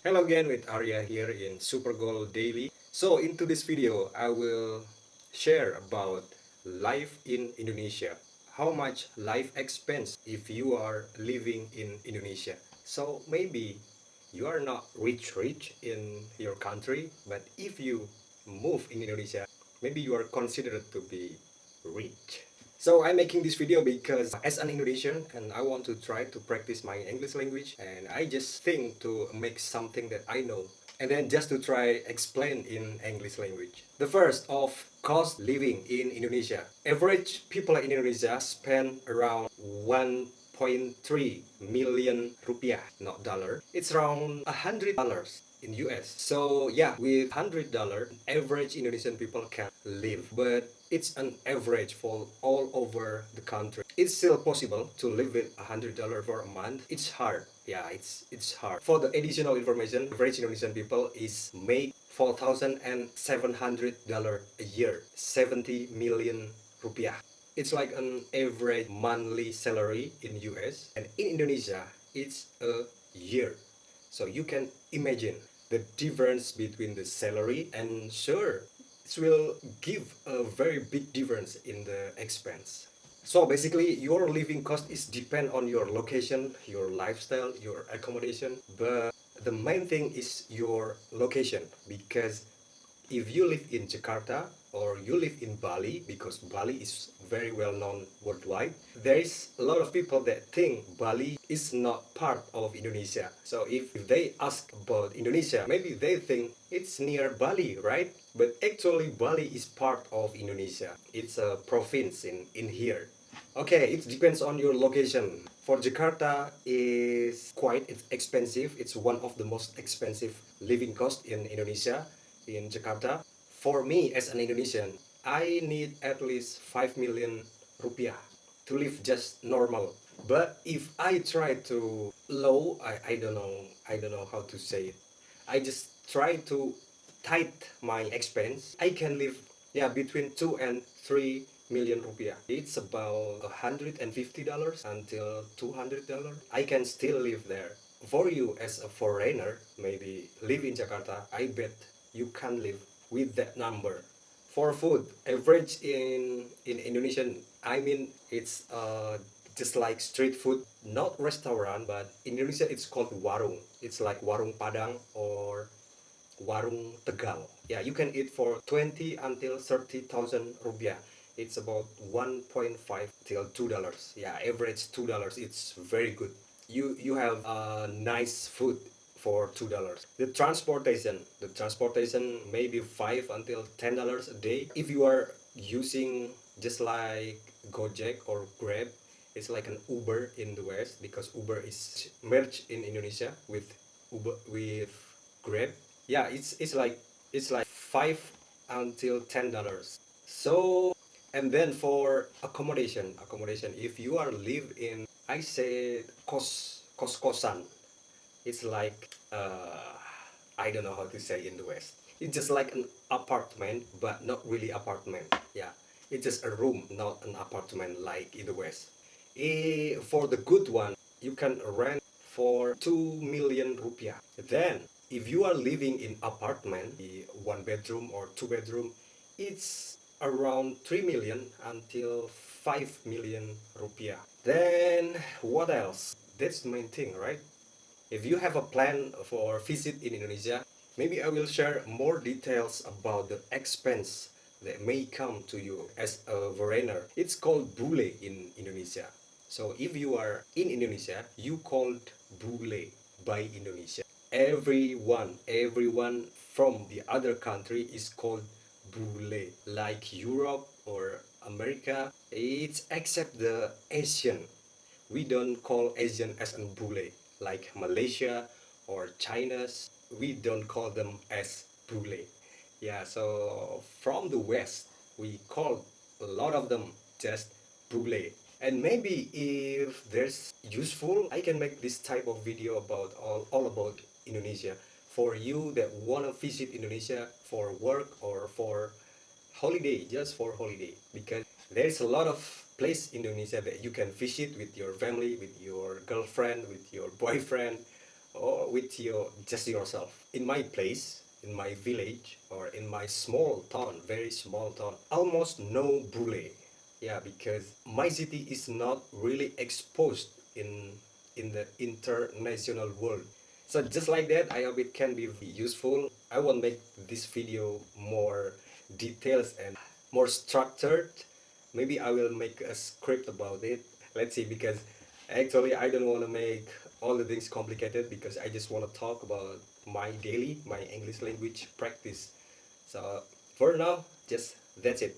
Hello again with Arya here in Super Goal Daily. So into this video, I will share about life in Indonesia. How much life expense if you are living in Indonesia. So maybe you are not rich in your country, but if you move in Indonesia, maybe you are considered to be rich. So I'm making this video because as an Indonesian and I want to try to practice my English language, and I just think to make something that I know and then just to try explain in English language. The first of cost living in Indonesia. Average people in Indonesia spend around 1.3 million rupiah, not dollar. It's around $100 in US. So yeah, with $100, average Indonesian people can live. But it's an average for all over the country. It's still possible to live with $100 for a month. It's hard. Yeah, it's hard. For the additional information, average Indonesian people is make $4,700 a year, 70 million rupiah. It's like an average monthly salary in US, and in Indonesia it's a year. So you can imagine the difference between the salary, and sure, it will give a very big difference in the expense. So basically your living cost is depend on your location, your lifestyle, your accommodation, but the main thing is your location, because if you live in Jakarta or you live in Bali, because Bali is very well known worldwide, there is a lot of people that think Bali is not part of Indonesia. So if they ask about Indonesia, maybe they think it's near Bali, right? But actually Bali is part of Indonesia. It's a province in here. Okay, it depends on your location. For Jakarta is quite expensive. It's one of the most expensive living cost in Indonesia, in Jakarta. For me as an Indonesian, I need at least 5 million rupiah to live just normal. But if I try to low, I don't know how to say it. I just try to tight my expense. I can live, yeah, between 2 and 3 million rupiah. It's about $150 until $200. I can still live there. For you as a foreigner, maybe live in Jakarta, I bet you can live with that number. For food, average in Indonesian, I mean it's just like street food, not restaurant, but in Indonesia it's called warung. It's like warung Padang or warung Tegal. Yeah, you can eat for 20 until 30,000 rupiah. It's about 1.5 till $2. Yeah, average $2. It's very good. You have nice food for $2. The transportation maybe 5 until $10 a day. If you are using just like Gojek or Grab, it's like an Uber in the West, because Uber is merged in Indonesia with Grab. Yeah, it's like 5 until $10. So, and then for accommodation, if you are live in, I say kosan, it's like I don't know how to say in the West. It's just like an apartment, but not really apartment. Yeah, it's just a room, not an apartment like in the West. For the good one, you can rent for 2 million rupiah. Then, if you are living in apartment, the 1 bedroom or 2 bedroom, it's around 3 million until 5 million rupiah. Then, what else? That's the main thing, right? If you have a plan for visit in Indonesia, maybe I will share more details about the expense that may come to you as a foreigner. It's called bule in Indonesia. So if you are in Indonesia, you called bule by Indonesia. Everyone from the other country is called bule, like Europe or America. It's except the Asian. We don't call Asian as an bule, like Malaysia or China's. We don't call them as bule. Yeah, so from the West, we call a lot of them just bule. And maybe if there's useful, I can make this type of video about all about Indonesia for you that wanna visit Indonesia for work or for holiday, just for holiday, because there's a lot of place in Indonesia that you can visit with your family, with your girlfriend, with your boyfriend, or with your just yourself. In my place, in my village, or in my small town, very small town, almost no bule. Yeah, because my city is not really exposed in the international world. So just like that, I hope it can be useful. I won't make this video more details and more structured. Maybe I will make a script about it. Let's see, because actually I don't want to make all the things complicated, because I just want to talk about my English language practice. So for now, just that's it.